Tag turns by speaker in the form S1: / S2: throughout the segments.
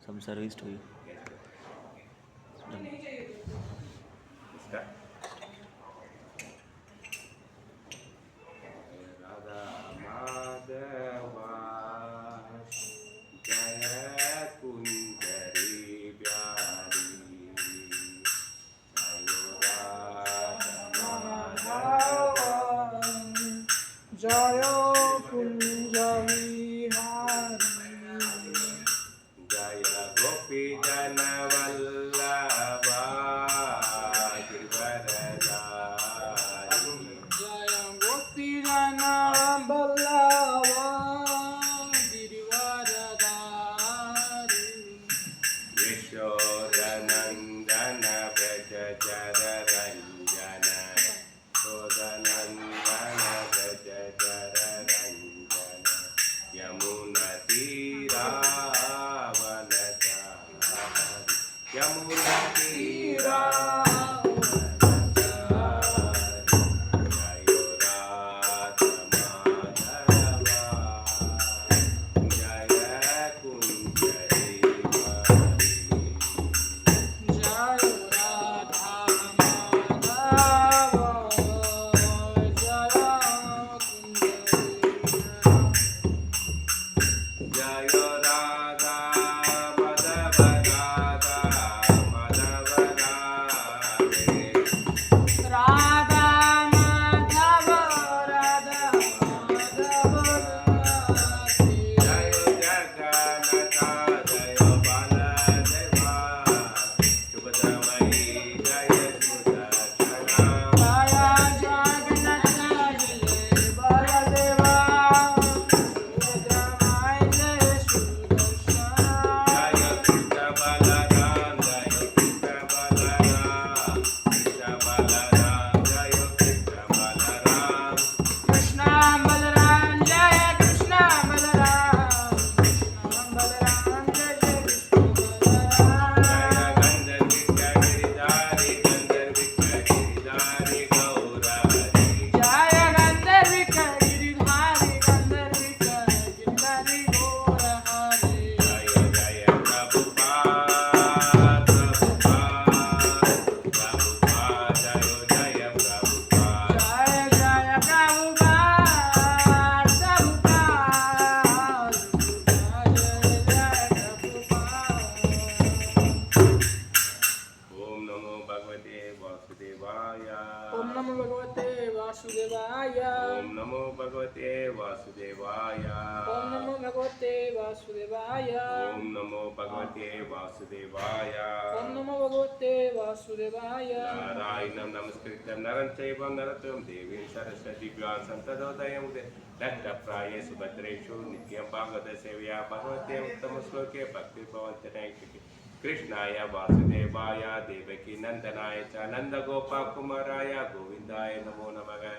S1: some service to you. Done.
S2: Start. Radha Madhava Jaya Kundari Pyari
S3: Jaya Kunjavihari
S2: Jaya Gopi Jana Vallabha Girivaradhari
S3: Jaya Gopi Jana Vallabha Girivaradhari
S2: Yashodanandana Vraja Jara Ranjana Sodanandana Vraja Jara Ranjana Yamuna Tiravanachari Yamuna Tiravanachari Jayo Radha Madhava Jaya Kunjari
S3: Jaya Radha Madhava Jaya Kunjavihari
S2: Jayo Radha Madhava Radha Madhava Radhe
S3: Radha Madhava Radha Madhava Radhe
S2: Jayo Jagannatha Jayo Baladeva Shubhadamayi Jaya Sudarshana
S3: Jaya Jagannatha Jaya Baladeva Sudamai Jaya Sudarshana
S2: Jaya Krishna Balaram Jaya Krishna Balaram Krishna Balaram Jaya Krishna Balaram
S3: Krishna Balaram Jaya Krishna Balaram Krishna Balaram Jaya Krishna Balaram
S2: Jaya Gandharvika Giridhari Gandharvika Giridhari Gaurari
S3: Jaya Gandharvika Giridhari Gandharvika Giridhari Gaurahari
S2: Jaya Jaya Prabhupada Prabhupada Prabhupada Jaya Jaya Prabhupada
S3: Jaya Jaya Prabhupada Prabhupada Jaya Jaya Prabhupada
S2: Om Namo Bhagavate Vasudevaya
S3: Om Namo Bhagavate Vasudevaya
S2: Om Namo Bhagavate Vasudevaya
S3: Om Namo Bhagavate Vasudevaya
S2: Om Namo Bhagavate Vasudevaya
S3: Om Namo Bhagavate Vasudevaya
S2: Narayanam Namaskritam Naram Chaivam Naratam Devim Saraswati Vyasam Tadodayam Daktapraye Subhadreshu Nityam Bhagavata Sevya Bhagavate Uttama Sloke Bhakti Bhavantanayaki Krishnaya Vasudevaya Devaki Nandanaya Cha Nanda Gopa Kumaraya Govindaya Namo Namaha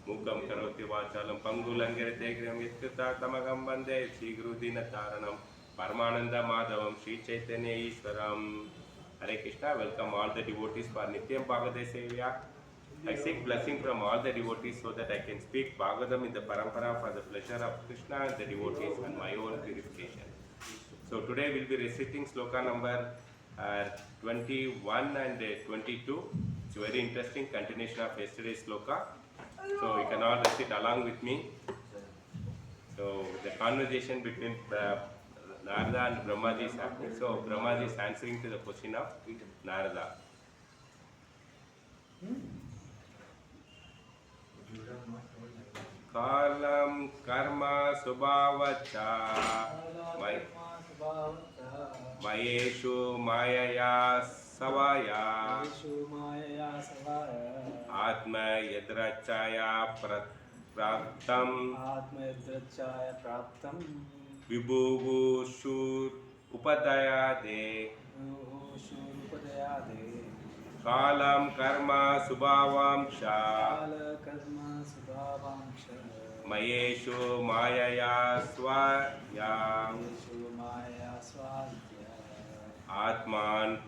S2: Mukam Karoti Vachalam Pangulangirate Gram Yitkuta Tamagam Bande Sri Guru Dinataranam Paramananda Madhavam Sri Chaitanya Ishwaram Hare Krishna, welcome all the devotees for Nityam Bhagavate Sevya. I seek blessing from all the devotees so that I can speak Bhagavatam in the parampara for the pleasure of Krishna and the devotees and my own purification. So today we will be reciting sloka number 21 and 22. It's a very interesting continuation of yesterday's sloka. So you can all recite along with me. So the conversation between Narada and Brahmaji is happening. So Brahmaji is answering to the question of Narada. Kalam karma subhavacha mayeshu mayaya savaya atma yadrachaya praptam vibhuvushur upadayade kalam karma subhavamsha mayeshu mayaya swayam atman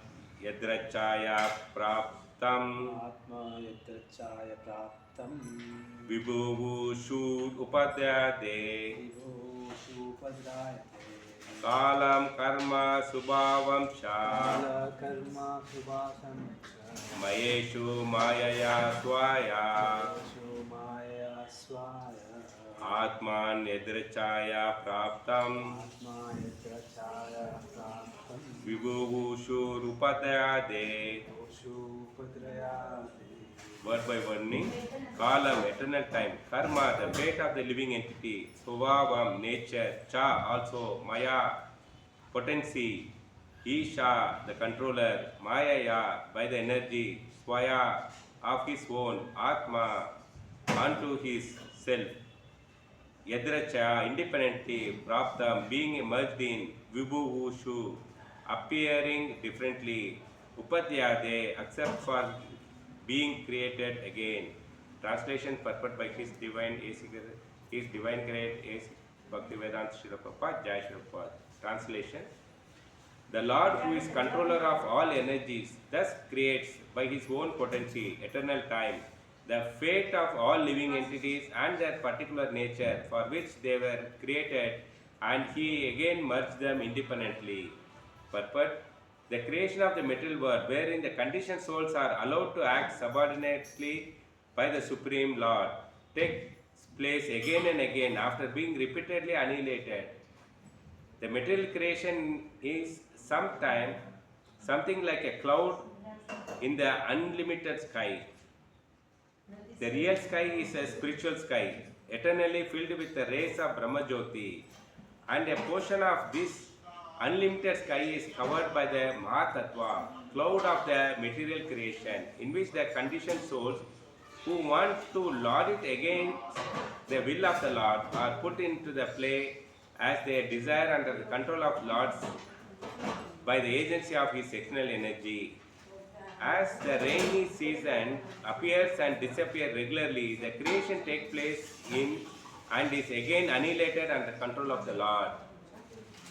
S2: yadrachaya praptam vibhuvushur upadayade Kalam karma subhavam cha
S3: karma subhasam
S2: Mayeshu mayaya swaya
S3: Maya swaya
S2: Atman yadrchaya praptam
S3: Maya praptam
S2: Vibhuvushu rupatayade.
S3: Supadraya
S2: Word by word meaning. Kalam, eternal time. Karma, the fate of the living entity. Subhavam, nature. Cha, also. Maya, potency. Isha, the controller. Mayaya, by the energy. Swaya, of his own. Atma, unto his self. Yadracha, independently. Praptam, being merged in. Vibhuvushu, appearing differently. Upatyade, except for being created again. Translation purport by His Divine Grace A. Bhaktivedanta Srila Prabhupada, Jai Srila Prabhupada. Translation: the Lord, who is controller of all energies, thus creates by His own potency, eternal time, the fate of all living entities and their particular nature for which they were created, and He again merged them independently. Purport: the creation of the material world, wherein the conditioned souls are allowed to act subordinately by the Supreme Lord, takes place again and again after being repeatedly annihilated. The material creation is something like a cloud in the unlimited sky. The real sky is a spiritual sky, eternally filled with the rays of Brahma Jyoti, and a portion of this unlimited sky is covered by the Mahatattva, cloud of the material creation, in which the conditioned souls who want to lord it against the will of the Lord are put into the play as they desire under the control of Lords by the agency of His external energy. As the rainy season appears and disappears regularly, the creation takes place in and is again annihilated under control of the Lord.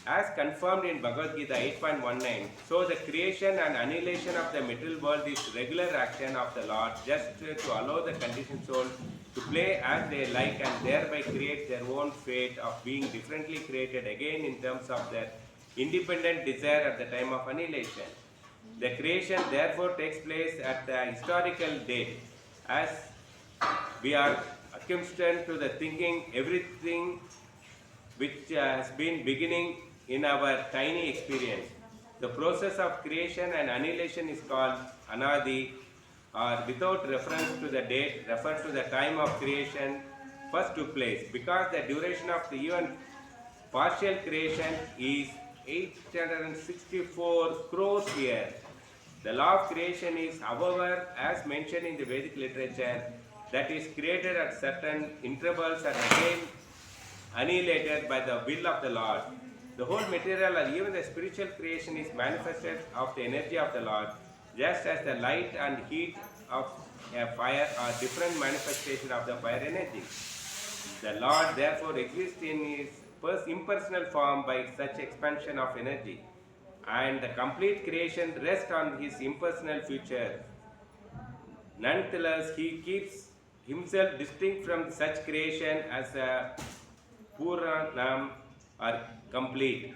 S2: As confirmed in Bhagavad Gita 8.19, so the creation and annihilation of the material world is regular action of the Lord, just to allow the conditioned soul to play as they like and thereby create their own fate of being differently created again in terms of their independent desire at the time of annihilation. The creation therefore takes place at the historical date, as we are accustomed to the thinking everything which has been beginning in our tiny experience. The process of creation and annihilation is called anadi, or without reference to the date, refers to the time of creation first took place, because the duration of the even partial creation is 864 crores years. The law of creation is, however, as mentioned in the Vedic literature, that is created at certain intervals and again annihilated by the will of the Lord. The whole material or even the spiritual creation is manifested of the energy of the Lord, just as the light and heat of a fire are different manifestations of the fire energy. The Lord therefore exists in His impersonal form by such expansion of energy, and the complete creation rests on His impersonal future. Nonetheless, He keeps Himself distinct from such creation as a Puranam or complete.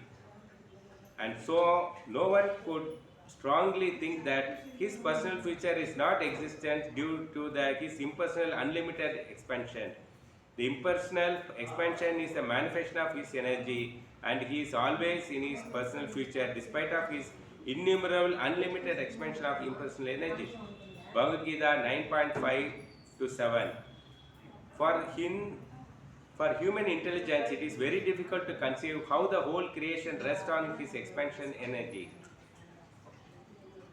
S2: And so, no one could strongly think that His personal future is not existent due to His impersonal unlimited expansion. The impersonal expansion is a manifestation of His energy, and He is always in His personal future despite of His innumerable unlimited expansion of impersonal energy. Bhagavad Gita 9.5 to 7. For human intelligence, it is very difficult to conceive how the whole creation rests on His expansion energy.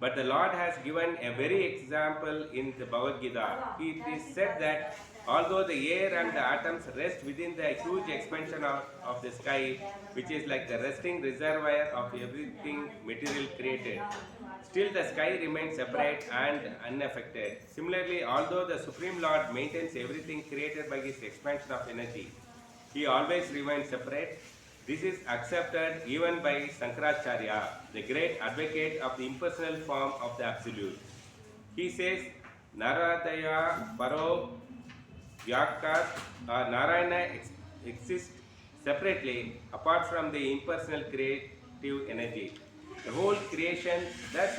S2: But the Lord has given a very example in the Bhagavad Gita. It is said that although the air and the atoms rest within the huge expansion of the sky, which is like the resting reservoir of everything material created, still the sky remains separate and unaffected. Similarly, although the Supreme Lord maintains everything created by His expansion of energy, He always remains separate. This is accepted even by Sankaracharya, the great advocate of the impersonal form of the Absolute. He says, Naradaya Paro Vyakat, Narayana exists separately, apart from the impersonal creative energy. The whole creation thus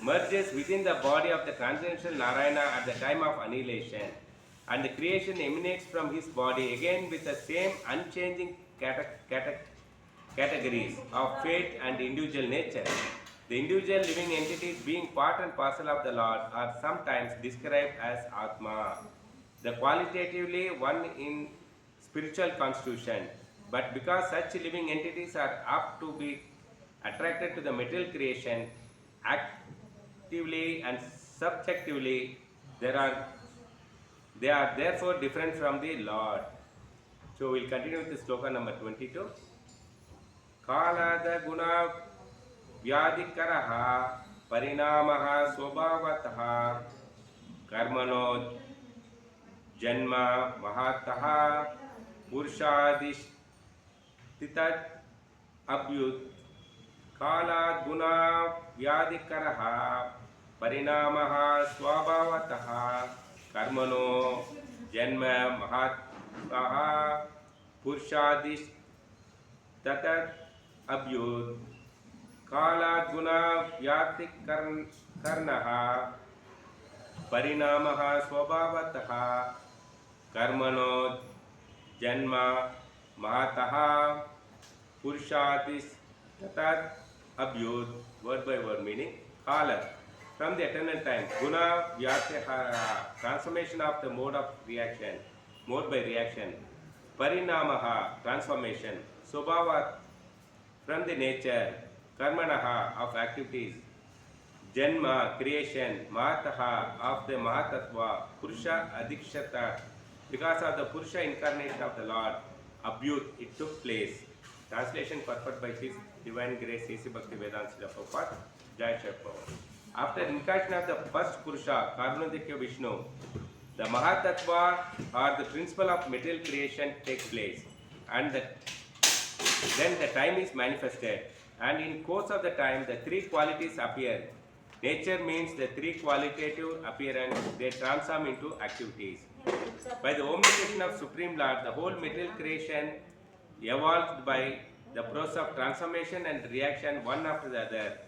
S2: merges within the body of the transcendental Narayana at the time of annihilation, and the creation emanates from his body again with the same unchanging categories of fate and individual nature. The individual living entities, being part and parcel of the Lord, are sometimes described as Atma, the qualitatively one in spiritual constitution. But because such living entities are apt to be attracted to the material creation, actively and subjectively, they are therefore different from the Lord. So we'll continue with the sloka number 22. Kalada guna vyadikaraha parinamaha swabhavataha karmano janma mahataha purushadishtitat abhyut काला गुना व्याधिकरः परिणामः स्वभावतः कर्मणो जन्म महतः पुरुषादिस्तत अभ्युत काला गुना व्याधिकरणः परिणामः स्वभावतः कर्मणो जन्म महतः पुरुषादिस्तत abhyut, word by word meaning. Kala, from the eternal time. Guna vyatihara, transformation of the mode by reaction. Parinamaha, transformation. Subhava, from the nature. Karmanaha, of activities. Janma, creation. Mahataha, of the Mahatattva. Purusha adhikshata, because of the Purusha incarnation of the Lord. Abhyut, it took place. Translation purport by His Divine Grace A.C. Bhakti Vedanta Prabhupada, Jai Shri Prabhupada. After incarnation of the first Purusha, Karunadikya Vishnu, the Mahatattva or the principle of material creation takes place, and then the time is manifested, and in course of the time the three qualities appear. Nature means the three qualitative appearance, they transform into activities. By the omnipresence of Supreme Lord, the whole material creation evolved by the process of transformation and reaction one after the other,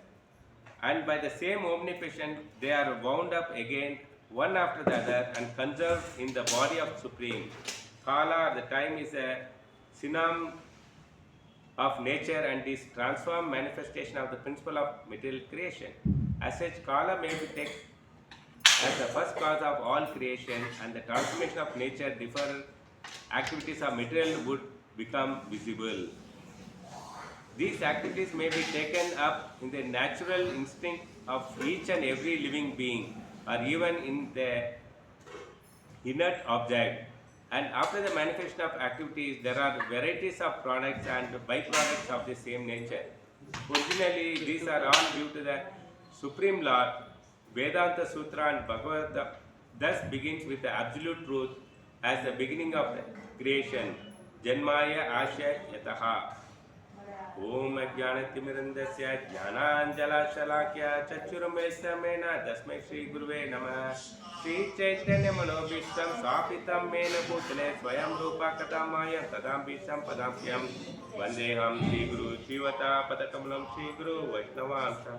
S2: and by the same omnipresence they are wound up again one after the other and conserved in the body of Supreme. Kala, the time, is a synonym of nature and is transformed manifestation of the principle of material creation. As such, Kala may be taken as the first cause of all creation, and the transformation of nature different activities of material would become visible. These activities may be taken up in the natural instinct of each and every living being, or even in the inert object. And after the manifestation of activities, there are varieties of products and byproducts of the same nature. Originally, these are all due to the Supreme Lord. Vedanta Sutra and Bhagavad thus begins with the absolute truth as the beginning of the creation. Janmaya Asya Yataha. Om Ajnanatimirandasya Jnananjalashalakya Chachuramestamena Dasmai Shri Guruve Namah Shri Chaitanya Manobhishtam Swapitam Mena Bhutale Swayam Rupa Kadamaya Tadam Bhisham Padamyam Vandeham Shri Guru Shivata Padakamalam Shri Guru Vaishnavamsa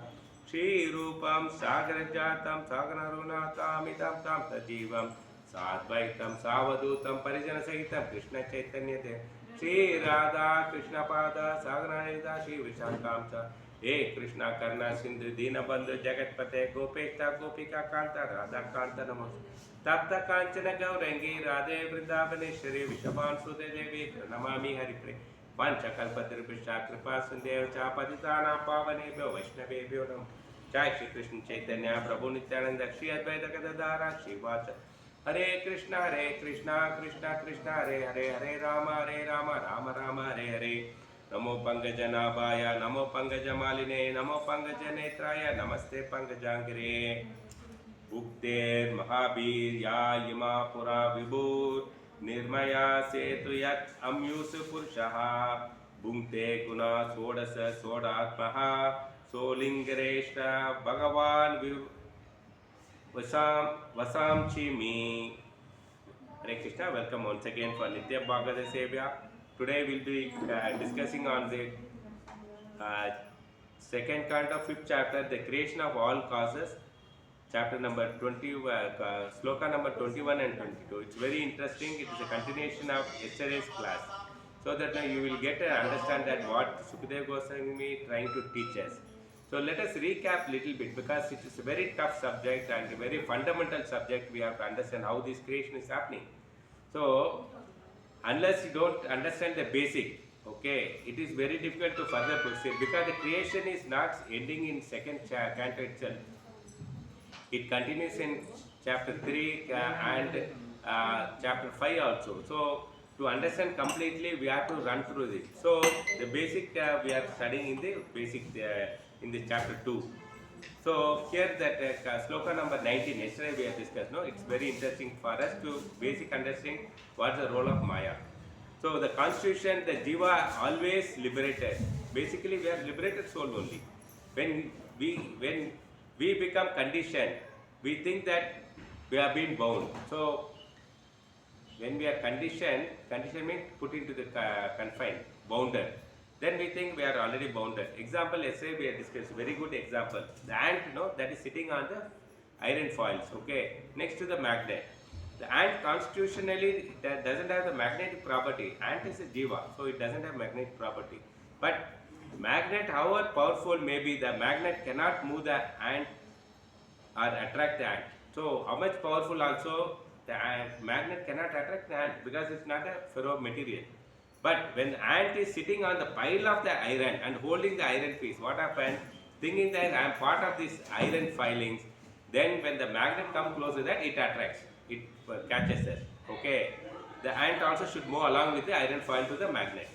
S2: Shri Rupam Sagarajatam Saganarunatamitam Tam Tajivam Sadvaitam Savadutam Parijana Sahitam Krishna Chaitanya Dev Shri Radha Krishna Pada Saganarida Shri Vishakamsa He Krishna Karna Sindhu Dina Bandhu Jagatpate Gopeshta Gopika Kanta Radha Kanta Namos Tapta Kanchana Gaurangi Radhe Vrindavaneshwari Vishavan Sude Devi Namami Haripre Panchakalpatirpisha Kripa Sundev Chapaditana Pavanebhyo Vaishnavebhyo Nam Jai Shri Krishna Chaitanya Prabhu Nityananda Shri Advaita Gadadara Shri Vacha Hare Krishna Krishna Krishna Hare Hare Hare Rama Rama Rama Hare Hare Namo Pangajanabhaya Namo Pangajamaline Namo Pangajanetraya Namaste Pangajangire Bhukter Mahabir Ya Yima Pura Vibhur Nirmaya Setu Yat Amyusu Purushaha Bhungte Guna Sodasa Sodatmaha Solingareshta Bhagavan Vasamchi me. Hare Krishna, welcome once again for Nitya Bhagavad Sevya. today we'll be discussing on the second count of fifth chapter, the creation of all causes, chapter number 20, sloka number 21 and 22. It's very interesting. It is a continuation of yesterday's class, so that now you will get to understand that what Sukadeva Goswami trying to teach us. So let us recap little bit, because it is a very tough subject and a very fundamental subject. We have to understand how this creation is happening. So unless you don't understand the basic, okay, it is very difficult to further proceed, because the creation is not ending in second canto itself. It continues in chapter 3 and chapter 5 also. So to understand completely, we have to run through this. So the basic we are studying in the basic in the chapter 2. So here that sloka number 19, yesterday we have discussed. No, it's very interesting for us to basic understanding what's the role of Maya. So the constitution, the jiva always liberated. Basically, we are liberated soul only. When we become conditioned, we think that we are being bound. So when we are conditioned means put into the confined, bounded. Then we think we are already bounded. Example, yesterday we have discussed, very good example. The ant, that is sitting on the iron foils, okay, next to the magnet. The ant constitutionally doesn't have the magnetic property. Ant is a jiva, so it doesn't have magnetic property. But magnet, however powerful may be, the magnet cannot move the ant or attract the ant. So how much powerful also, the magnet cannot attract the ant, because it's not a ferro material. But when the ant is sitting on the pile of the iron and holding the iron piece, what happens? Thinking that I am part of this iron filings, then when the magnet comes close to that, it attracts, it catches it. Okay. The ant also should move along with the iron foil to the magnet.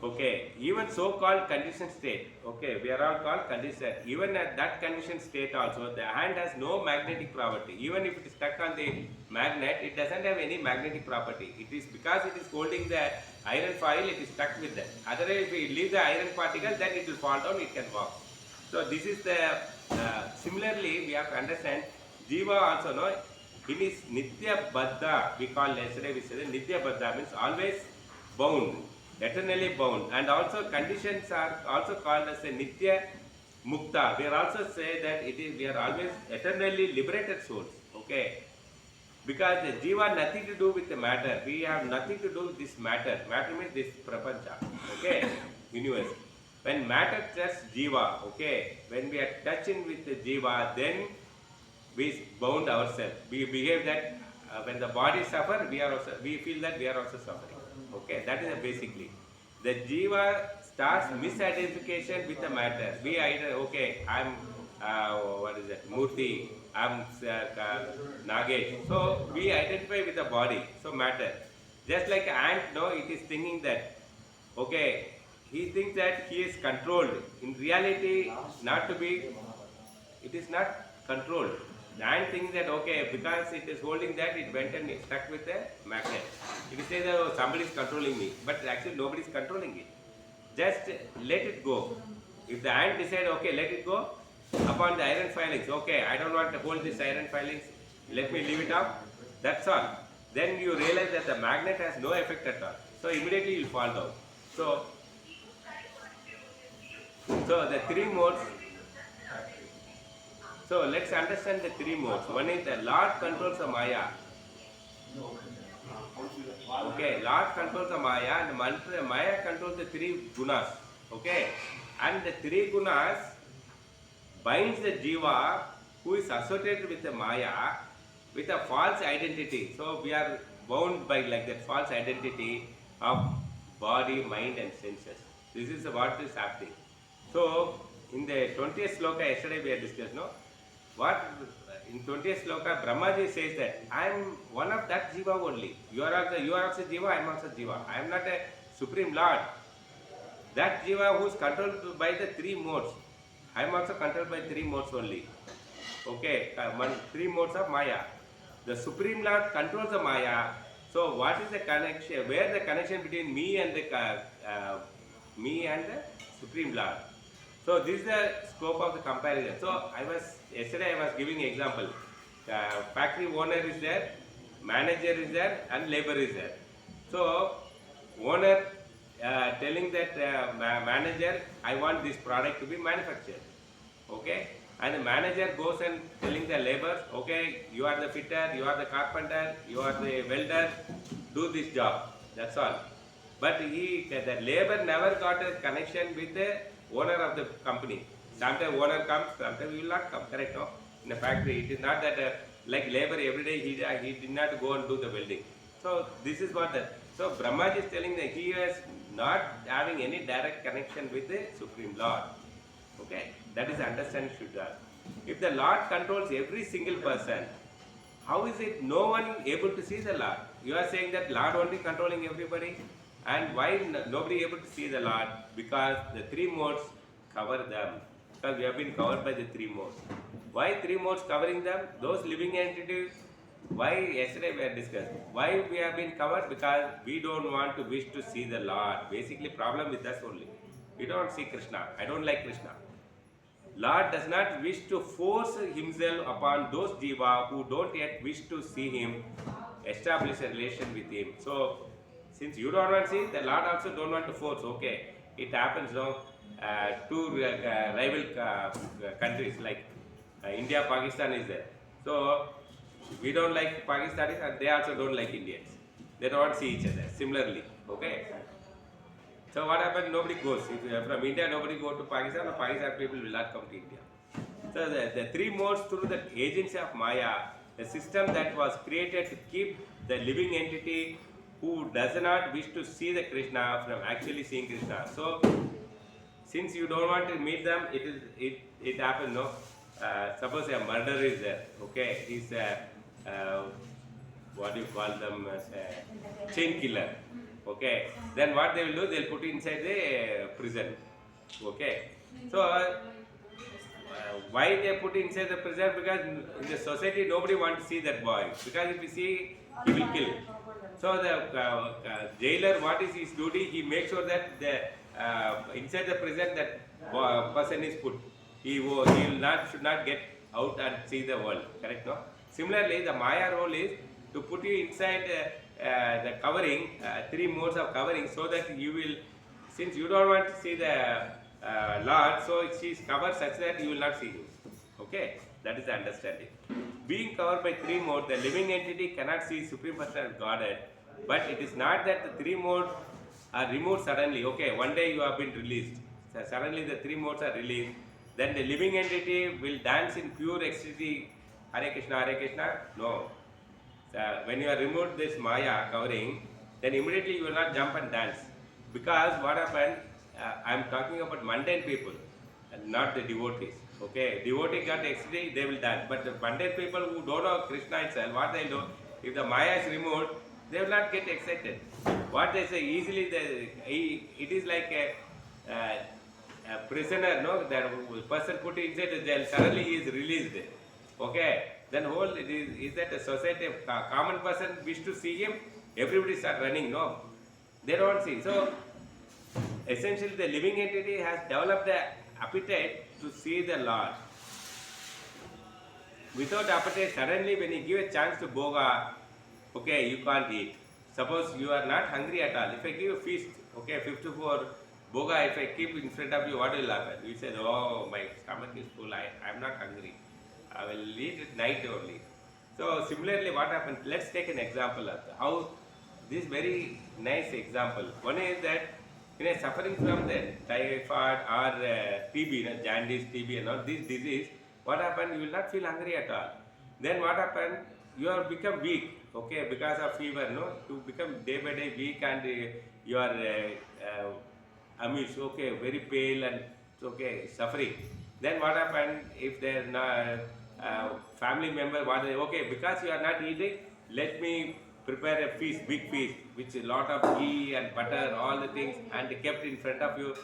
S2: Okay. Even so-called conditioned state. Okay. We are all called conditioned. Even at that conditioned state also, the ant has no magnetic property. Even if it is stuck on the magnet, it doesn't have any magnetic property. It is because it is holding the iron foil, it is stuck with that. Otherwise, if we leave the iron particle, then it will fall down, it can walk. So this is the, similarly, we have to understand, jiva also, no, in his nitya baddha, we call yesterday, we said nitya baddha means always bound, eternally bound. And also conditions are also called as a nitya mukta. We are also say that it is, we are always eternally liberated souls, okay. Because the jiva nothing to do with the matter. We have nothing to do with this matter. Matter means this prapancha, okay, universe. When matter touches jiva, okay, when we are touching with the jiva, then we bound ourselves. We behave that when the body suffers, we feel that we are also suffering. Okay, that is basically. The jiva starts misidentification with the matter. We either, okay, I'm Murthy, I'm Nagesh. So we identify with the body, so matter. Just like an ant, no, it is thinking that, okay, he thinks that he is controlled. In reality, not to be, it is not controlled. The ant thinks that, okay, because it is holding that, it went and it stuck with the magnet. It says that, oh, somebody is controlling me, but actually nobody is controlling it. Just let it go. If the ant decides, okay, let it go, upon the iron filings, okay, I don't want to hold this iron filings, let me leave it up, that's all. Then you realize that the magnet has no effect at all. So immediately you will fall down. So the three modes. So let's understand the three modes. One is the Lord controls the Maya. Okay, Lord controls the Maya, and Maya controls the three gunas. Okay, and the three gunas binds the jiva who is associated with the Maya with a false identity. So we are bound by like that false identity of body, mind and senses. This is what is happening. So in the 20th sloka, yesterday we had discussed, no? What in 20th sloka, Brahmaji says that I am one of that jiva only. You are also jiva, I am also jiva. I am not a supreme lord. That jiva who is controlled by the three modes. I am also controlled by three modes only. Okay, three modes of Maya. The supreme lord controls the Maya. So what is the connection? Where the connection between me and the supreme lord? So this is the scope of the comparison. So yesterday I was giving example. Factory owner is there, manager is there, and labor is there. So owner telling that manager, I want this product to be manufactured. Okay, and the manager goes and telling the laborers, okay, you are the fitter, you are the carpenter, you are the welder, do this job. That's all. But the labor never got a connection with the owner of the company. Sometimes owner comes, sometimes he will not come. Correct? No? In a factory, it is not that like labor every day he did not go and do the welding. So this is what that. So Brahma is telling that he is not having any direct connection with the Supreme Lord. Okay, that is understanding Shuddha. If the Lord controls every single person, how is it no one able to see the Lord? You are saying that Lord only controlling everybody, and why nobody able to see the Lord? Because the three modes cover them. Because we have been covered by the three modes. Why three modes covering them? Those living entities. Why yesterday we had discussed? Why we have been covered? Because we don't want to wish to see the Lord. Basically, problem with us only. We don't see Krishna. I don't like Krishna. Lord does not wish to force himself upon those jiva who don't yet wish to see him, establish a relation with him. So, since you don't want to see, the Lord also don't want to force. Okay, it happens now. Two rival countries like India, Pakistan is there. So, we don't like Pakistanis and they also don't like Indians. They don't see each other. Similarly, okay. So what happens? Nobody goes. If you are from India, nobody go to Pakistan, or Pakistan people will not come to India. So the three modes through the agency of Maya, the system that was created to keep the living entity who does not wish to see the Krishna from actually seeing Krishna. So since you don't want to meet them, it happens. No, suppose a murderer is there. Okay, he's what do you call them? Chain killer. Okay, then what they will do, they'll put inside the prison. Okay, so why they put inside the prison? Because in the society nobody wants to see that boy, because if you see, he will kill. So the jailer, what is his duty? He makes sure that the inside the prison that person is put. He should not get out and see the world. Correct? No. Similarly, the Maya role is to put you inside the covering, three modes of covering, so that you will, since you don't want to see the Lord, so she is covered such that you will not see him. Okay, that is the understanding. Being covered by three modes, the living entity cannot see Supreme Personality Godhead, but it is not that the three modes are removed suddenly. Okay, one day you have been released. So suddenly the three modes are released. Then the living entity will dance in pure ecstasy. Hare Krishna, no. When you are removed this Maya covering, then immediately you will not jump and dance. Because what happened, I am talking about mundane people, not the devotees. Okay, devotee got ecstasy, they will dance. But the mundane people who don't know Krishna itself, what they do, if the Maya is removed, they will not get excited. What they say, easily, it is like a prisoner, no, that person put inside the jail, suddenly he is released. Okay, then whole is that a society, a common person wish to see him, everybody start running. No, they don't see. So essentially, the living entity has developed the appetite to see the Lord. Without appetite, suddenly when you give a chance to boga, okay, you can't eat. Suppose you are not hungry at all. If I give a feast, okay, 54 boga, if I keep in front of you, what will happen? You say, oh, my stomach is full, I am not hungry. I will eat at night only. So similarly, what happens? Let's take an example of how this very nice example. One is that suffering from the typhoid or TB, jaundice, TB and all this disease, what happened? You will not feel hungry at all. Then what happened? You have become weak, okay, because of fever, no? You become day by day weak and you are amish, okay, very pale and okay, suffering. Then what happened if there are family member, what they, okay, because you are not eating, let me prepare a feast, big feast, which is a lot of ghee and butter, all the things, and kept in front of you,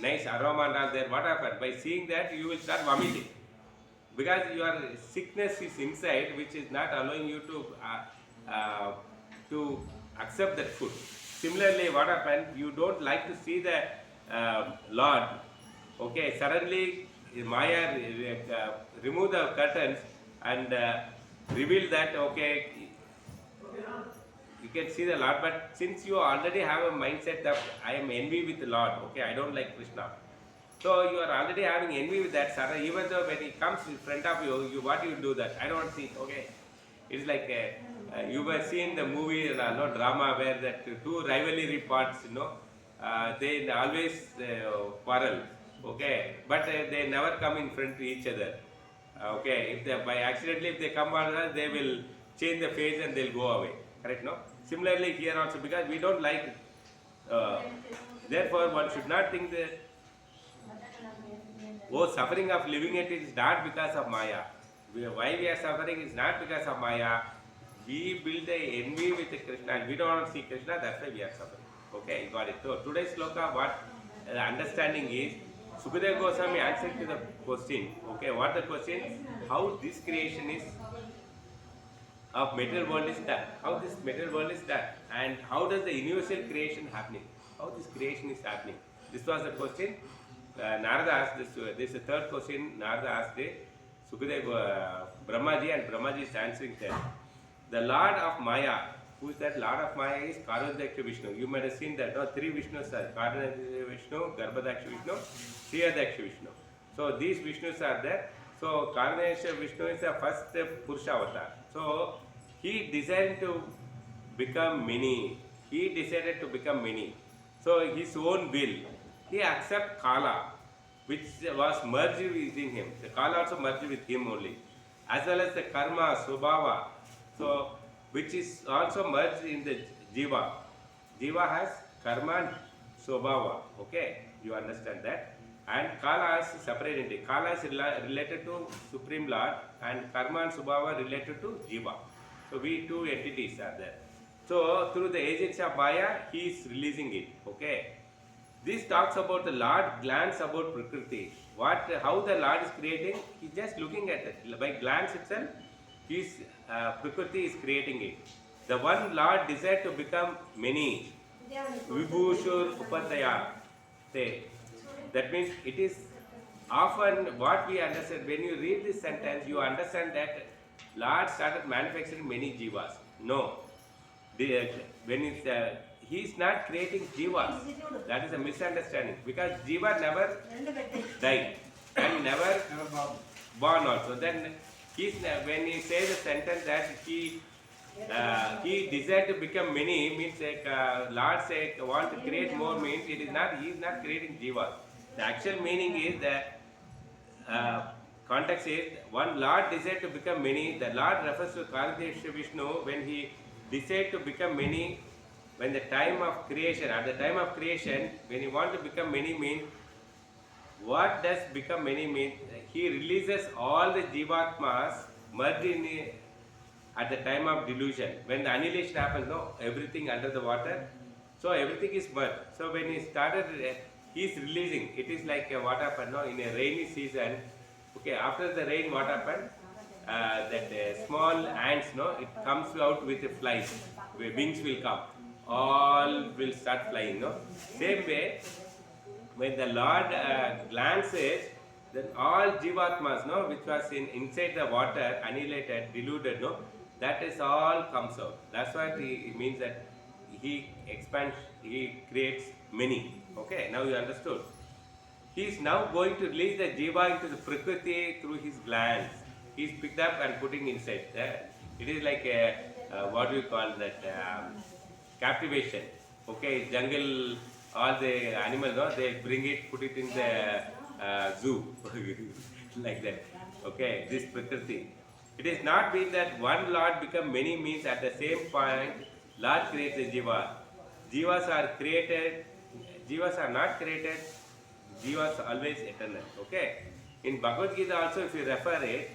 S2: nice aroma and all there. What happened? By seeing that, you will start vomiting. Because your sickness is inside, which is not allowing you to accept that food. Similarly, what happened? You don't like to see the Lord. Okay, suddenly Maya remove the curtains and reveal that, okay, you can see the Lord, but since you already have a mindset that I am envy with the Lord, okay, I don't like Krishna. So you are already having envy with that Sarah, even though when he comes in front of you, what do you do that? I don't see, okay. It's like you were seeing the movie, no drama where that two rivalry parts, they always quarrel, okay, but they never come in front to each other, okay. If they by accidentally if they come on us, they will change the face and they'll go away, correct? No. Similarly here also, because we don't like, therefore one should not think that suffering of living it is not because of Maya. Why we are suffering is not because of Maya. We build a envy with Krishna and we don't want to see Krishna, that's why we are suffering. Okay, got it. So today's sloka, what the understanding is, Sukadeva Goswami answered to the question. Okay, what the question? How this creation is of material world is done. How this material world is done. And how does the universal creation happening? How this creation is happening? This was the question. Narada asked this. This is the third question Narada asked Sukadeva, Brahmaji, and Brahmaji is answering that. The Lord of Maya, who is that Lord of Maya, is Karadaksha Vishnu. You might have seen that. No, three Vishnus are Karadaksha Vishnu, Garbhadaksha Vishnu, Sriyadaksha Vishnu. So these Vishnus are there. So Karadaksha Vishnu is the first Purusha avatar. So he decided to become many. He decided to become many. So his own will. He accepts Kala, which was merged within him. The Kala also merged with him only. As well as the Karma, Subhava, so which is also merged in the Jiva. Jiva has Karma and Subhava. Okay, you understand that. And Kala is separate entity. Kala is related to Supreme Lord and Karma and Subhava related to Jiva. So we two entities are there. So through the agency of Maya, he is releasing it. Okay. This talks about the Lord glance about Prakriti. How the Lord is creating, he is just looking at it. By glance itself, his Prakriti is creating it. The one Lord desired to become many. Vibhushur Upataya. That means it is often what we understand. When you read this sentence, you understand that Lord started manufacturing many jivas. No. He is not creating jivas. That is a misunderstanding. Because jiva never died and never born also. Then when he says the sentence that he desired to become many, means Lord said want to create more, means it is not, he is not creating jivas. The actual meaning is that context is one Lord desired to become many. The Lord refers to Karadaksha Vishnu when he decided to become many. When the time of creation, at the time of creation, when you want to become many means, what does become many mean? He releases all the jivatmas merged in at the time of delusion. When the annihilation happens, no, everything under the water, so everything is merged. So when he started, he is releasing. It is like what happened, no, in a rainy season. Okay, after the rain, what happened? That small ants, no, it comes out with the flies. Wings will come. All will start flying, no? Same way, when the Lord glances, then all jivatmas, no, which was inside the water, annihilated, diluted, no, that is all comes out. That's why it means that he expands, he creates many. Okay, now you understood. He is now going to release the jiva into the prakriti through his glands. He is picked up and putting inside. It is like what do you call that? Captivation. Okay, jungle, all the animals, no, they bring it, put it in the zoo, like that. Okay, this prakriti. It is not mean that one Lord become many means at the same point Lord creates a jiva. Jivas are created, jivas are not created, jivas are always eternal. Okay. In Bhagavad Gita also, if you refer it,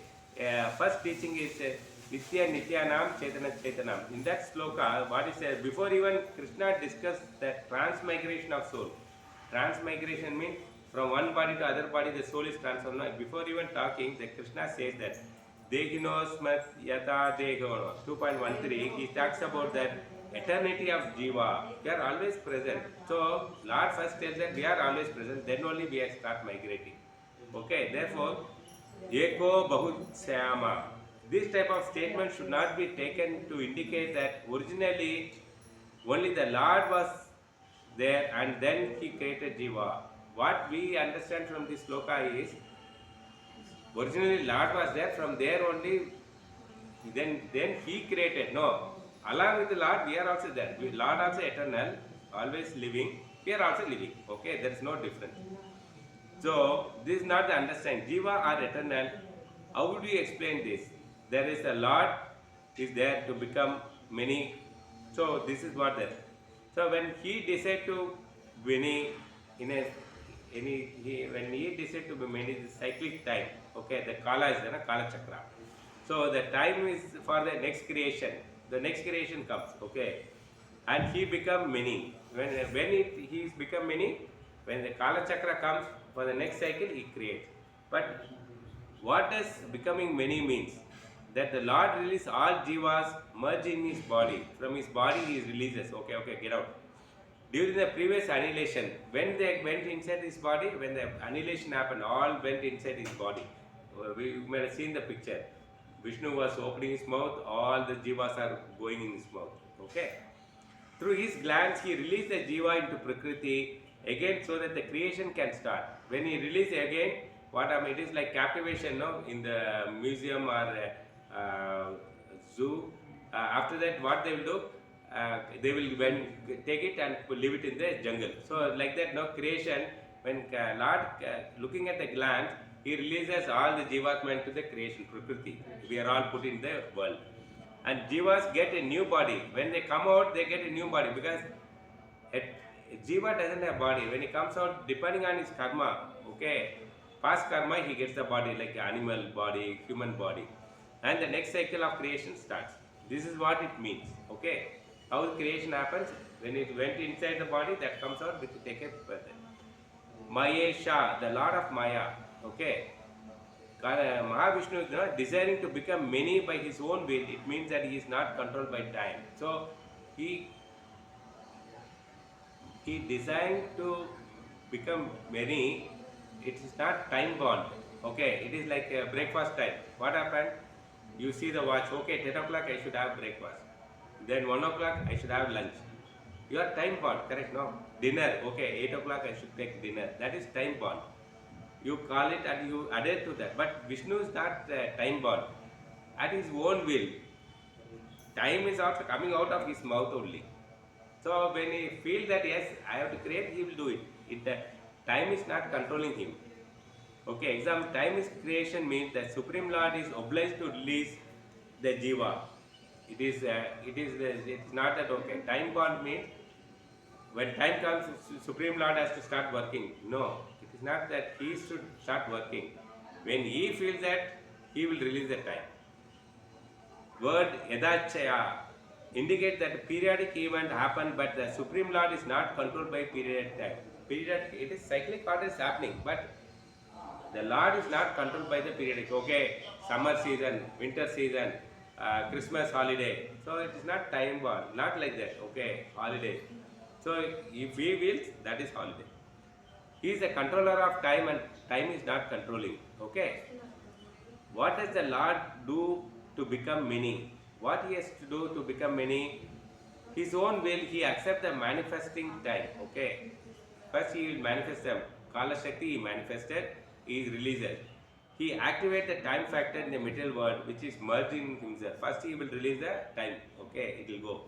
S2: first teaching is Nitya Nityanam Chaitana Chaitanam. In that sloka, what is said, before even Krishna discussed the transmigration of soul. Transmigration means from one body to other body the soul is transformed. Before even talking, the Krishna says that Dehinosmat Yata Dehono 2.13, he talks about that eternity of Jiva. We are always present. So Lord first tells that we are always present, then only we start migrating. Okay, therefore, Eko Bahut Syama. this type of statement should not be taken to indicate that originally only the Lord was there and then he created Jiva. What we understand from this sloka is originally Lord was there, from there only then he created. No, along with the Lord we are also there. Lord also eternal, always living. We are also living. Okay, there is no difference. So this is not the understanding. Jiva are eternal. How would we explain this? There is a Lord is there to become many. So this is what that. So when he decided to many in a when he decided to be many, the cyclic time. Okay, the kala is there, kala chakra. So the time is for the next creation. The next creation comes. Okay, and he become many. When he is become many, when the kala chakra comes for the next cycle, he creates. But what does becoming many means? That the Lord release all jivas merge in his body. From his body he releases. Okay, get out. During the previous annihilation, when they went inside his body, when the annihilation happened, all went inside his body. We might have seen the picture. Vishnu was opening his mouth, all the jivas are going in his mouth. Okay. Through his glands, he released the jiva into Prakriti again so that the creation can start. When he released again, it is like captivation, no? In the museum or zoo. After that, what they will do? They will take it and leave it in the jungle. So like that, no creation. When Lord looking at the glands, he releases all the jivatma into the creation, Prakriti. We are all put in the world. And jivas get a new body. When they come out, they get a new body because a jiva doesn't have body. When he comes out, depending on his karma, okay, past karma, he gets the body like animal body, human body. And the next cycle of creation starts. This is what it means, okay. How the creation happens, when it went inside the body, that comes out, we take a further. Mayesha, the Lord of Maya, okay. Mahavishnu is not desiring to become many by his own will. It means that he is not controlled by time. So he designed to become many. It is not time bound. Okay, it is like a breakfast time. What happened? You see the watch. Okay, 10 o'clock I should have breakfast. Then 1 o'clock I should have lunch. You are time bound, correct? No. Dinner. Okay, 8 o'clock I should take dinner. That is time bound. You call it and you adhere to that. But Vishnu is not time bound. At his own will. Time is also coming out of his mouth only. So when he feels that yes, I have to create, he will do it. Time is not controlling him. Okay, example, time is creation means that Supreme Lord is obliged to release the jiva. It is not that okay. Time bound means when time comes, Supreme Lord has to start working. No, it is not that he should start working. When he feels that, he will release the time. Word yadachaya indicate that periodic event happen, but the Supreme Lord is not controlled by period time. It is cyclic order is happening, but the Lord is not controlled by the periodic. Okay, summer season, winter season, Christmas holiday. So it is not time bound, not like that. Okay, holiday. So if he wills, that is holiday. He is the controller of time and time is not controlling. Okay. What does the Lord do to become many? What he has to do to become many? His own will, he accepts the manifesting time. Okay. First he will manifest them. Kala Shakti he manifested, he is released. He activates the time factor in the material world which is merging himself. First he will release the time. Okay, it will go.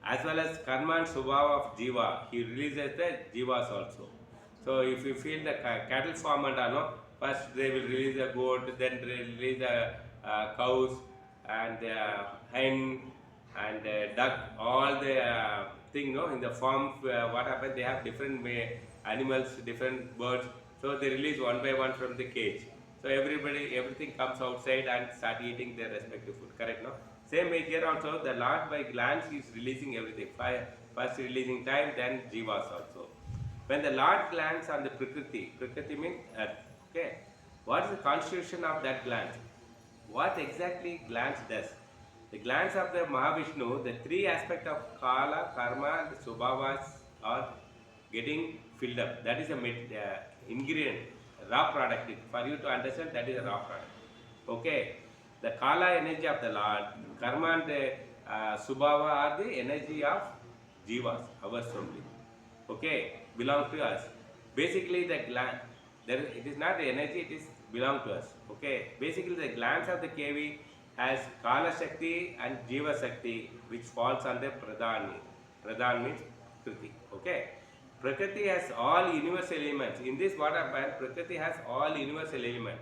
S2: As well as karma and subhava of jiva, he releases the jivas also. So if you feel the cattle farm and all, first they will release the goat, then they release the cows and hen and duck, all the thing, no, in the farm. What happens? They have different animals, different birds. So they release one by one from the cage. So everything comes outside and start eating their respective food. Correct, no? Same way here also, the Lord by glands is releasing everything. First releasing time, then jivas also. When the Lord glands on the Prakriti means earth. Okay. What is the constitution of that gland? What exactly glands does? The glands of the Mahavishnu, the three aspects of Kala, Karma and Subhavas are getting filled up. That is a ingredient, raw product. For you to understand, that is a raw product. Okay. The Kala energy of the Lord, Karma and Subhava are the energy of Jivas, ours only. Okay, belong to us. Basically, the gland, it is not the energy, it is belong to us. Okay, basically the glands of the KV has Kala Shakti and Jiva Shakti, which falls under Pradhan. Pradhan means Kriti. Okay, Prakriti has all universal elements. In this what happened, Prakriti has all universal elements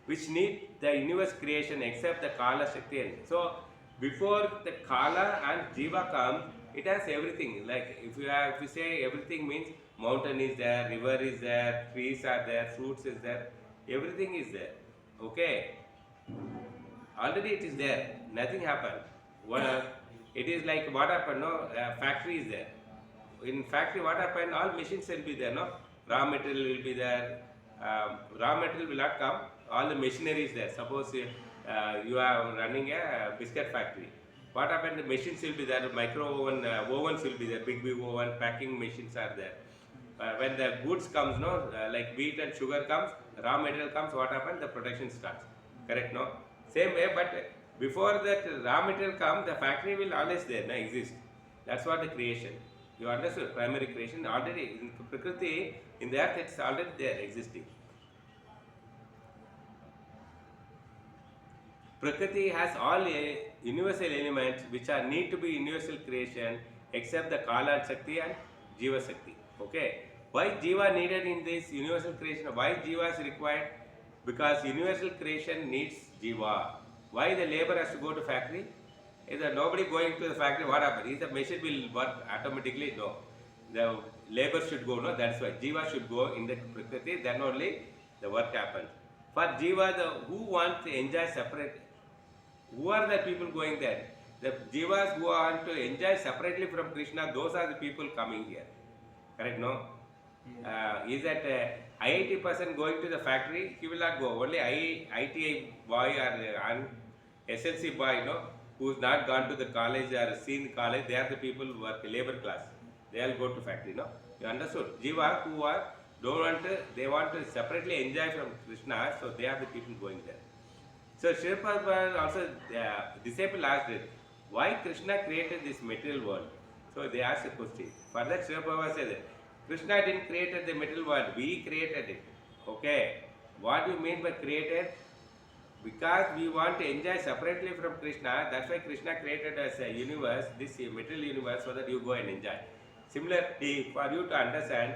S2: which need the universe creation except the Kala Shakti. So before the Kala and Jiva come, it has everything. Like if you say everything means mountain is there, river is there, trees are there, fruits is there, everything is there. Okay, already it is there. Nothing happened. Well, it is like what happened. No, factory is there. In factory, what happened? All machines will be there. No, raw material will be there. Raw material will not come. All the machinery is there. Suppose you are running a biscuit factory. What happened? The machines will be there. Micro oven, ovens will be there. Big oven, packing machines are there. When the goods comes, no, like wheat and sugar comes, raw material comes. What happened? The production starts. Correct? No. Same way, but before that raw material comes, the factory will always there. No, exist. That's what the creation. You understood? Primary creation already in Prakriti, in the earth, it's already there, existing. Prakriti has all universal elements which are need to be universal creation except the Kala and Shakti and Jiva Shakti. Okay. Why Jiva needed in this universal creation? Why Jiva is required? Because universal creation needs Jiva. Why the labor has to go to factory? If there nobody going to the factory, what happens? Is the machine will work automatically? No. The labor should go, no? That's why Jiva should go in the Prakriti, then only the work happens. For Jiva, who want to enjoy separate, who are the people going there? The Jivas who want to enjoy separately from Krishna, those are the people coming here. Correct, no? Is that IIT person going to the factory? He will not go. Only ITI boy or SLC boy, no? Who's not gone to the college or seen college, they are the people who work labor class. They all go to factory, no? You understood? Jiva who are don't want to, they want to separately enjoy from Krishna, so they are the people going there. So Srila Prabhupada also disciple asked it, why Krishna created this material world? So they asked a question. For that Srila Prabhupada said, Krishna didn't create the material world, we created it. Okay. What do you mean by created? Because we want to enjoy separately from Krishna, that's why Krishna created as a universe, this material universe, so that you go and enjoy. Similarly, for you to understand,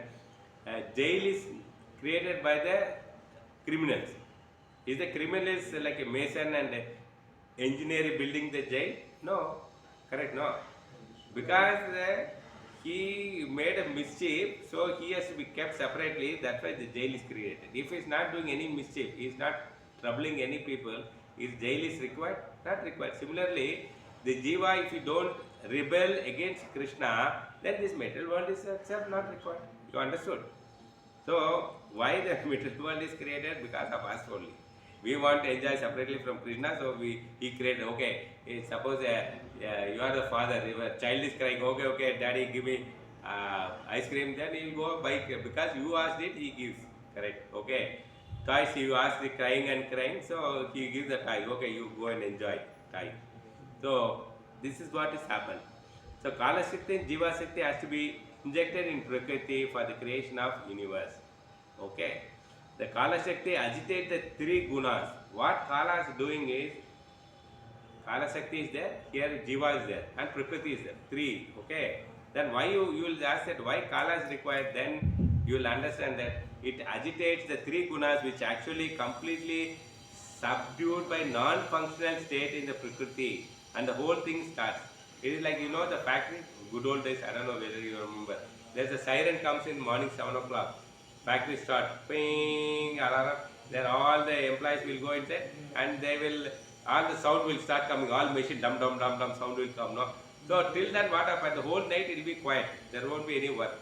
S2: jail is created by the criminals. Is the criminals like a mason and engineer building the jail? No. Correct? No. Because he made a mischief, so he has to be kept separately, that's why the jail is created. If he is not doing any mischief, he is not troubling any people, his jail is required? Not required. Similarly, the Jiva, if you don't rebel against Krishna, then this material world is itself not required. You understood? So, why the material world is created? Because of us only. We want to enjoy separately from Krishna, so he created, okay, suppose you are the father, your child is crying, okay, daddy give me ice cream, then he will go buy, because you asked it, he gives, correct, okay. Toys, you ask the crying and crying, so he gives the toy, okay, you go and enjoy toy. So, this is what has happened. So, Kala Shakti and Jiva Shakti has to be injected in Prakriti for the creation of universe, okay. The Kala Shakti agitates the three gunas. What Kala is doing is, Kala Shakti is there, here Jiva is there, and Prakriti is there, three, okay. Then why you will ask that why Kala is required, then you will understand that it agitates the three gunas which actually completely subdued by non-functional state in the Prakriti, and the whole thing starts. It is like, you know, the factory, good old days, I don't know whether you remember, there's a siren comes in morning 7 o'clock. Factory start, ping, alarm, then all the employees will go inside and they will, all the sound will start coming, all machine, dum dum dum dum sound will come, no? So till then what happens, the whole night it will be quiet, there won't be any work.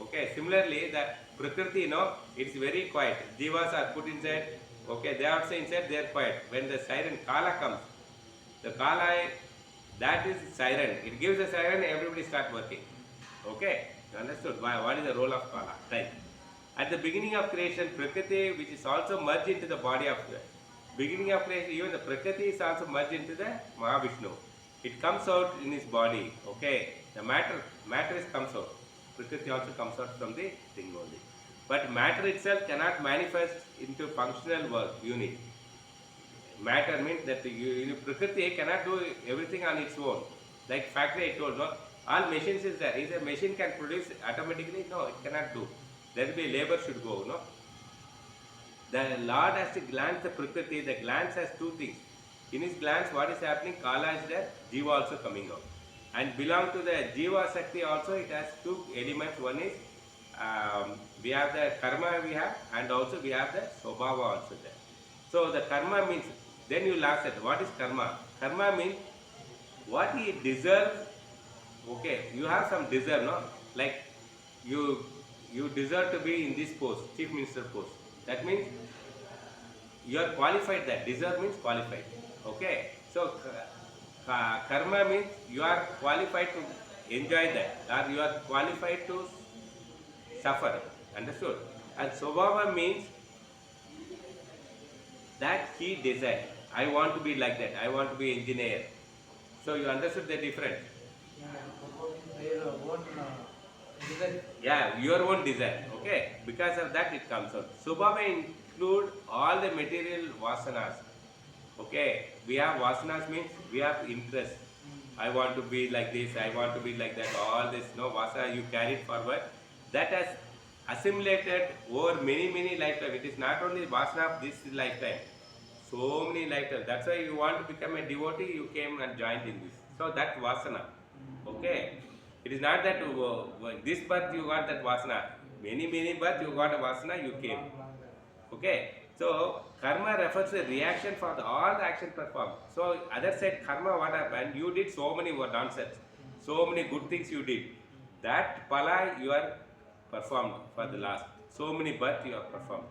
S2: Okay, similarly the Prakriti, it's very quiet, Jivas are put inside, okay, they are also inside, they are quiet. When the siren, Kala comes, the Kala, that is siren, it gives a siren, everybody start working. Okay, you understood? What is the role of Kala? Right. At the beginning of creation, Prakriti, which is also merged into the body of beginning of creation, even the Prakriti is also merged into the Mahavishnu. It comes out in his body, okay? The matter is comes out. Prakriti also comes out from the thing only. But matter itself cannot manifest into functional work, unit. Matter means that Prakriti cannot do everything on its own. Like factory I told, no? All machines is there. Is a machine can produce automatically? No, it cannot do. There will be labor should go, no? The Lord has to glance the Prakriti. The glance has two things. In his glance, what is happening? Kala is there, Jiva also coming out. And belong to the Jiva Shakti also, it has two elements. One is, we have the karma we have, and also we have the Swabhava also there. So the karma means, then you ask it, what is karma? Karma means, what he deserves, okay, you have some deserve, no? Like, you deserve to be in this post, Chief Minister post. That means you are qualified that. Deserve means qualified. Okay. So karma means you are qualified to enjoy that, or you are qualified to suffer. Understood? And Swabhava means that he desired. I want to be like that. I want to be engineer. So you understood the difference? Yeah, your own desire. Okay, because of that it comes out. Subhava include all the material vasanas. Okay, we have vasanas means we have interest. I want to be like this, I want to be like that. All this, no vasana you carry forward. That has assimilated over many lifetimes. It is not only vasana of this lifetime. So many lifetimes. That's why you want to become a devotee. You came and joined in this. So that vasana. Okay. It is not that this birth you got that vasana. Many birth you got a vasana, you came. Okay. So karma refers to reaction for all the action performed. So other side karma, what happened? You did so many nonsense, so many good things you did. That pala you are performed for the last. So many birth you have performed.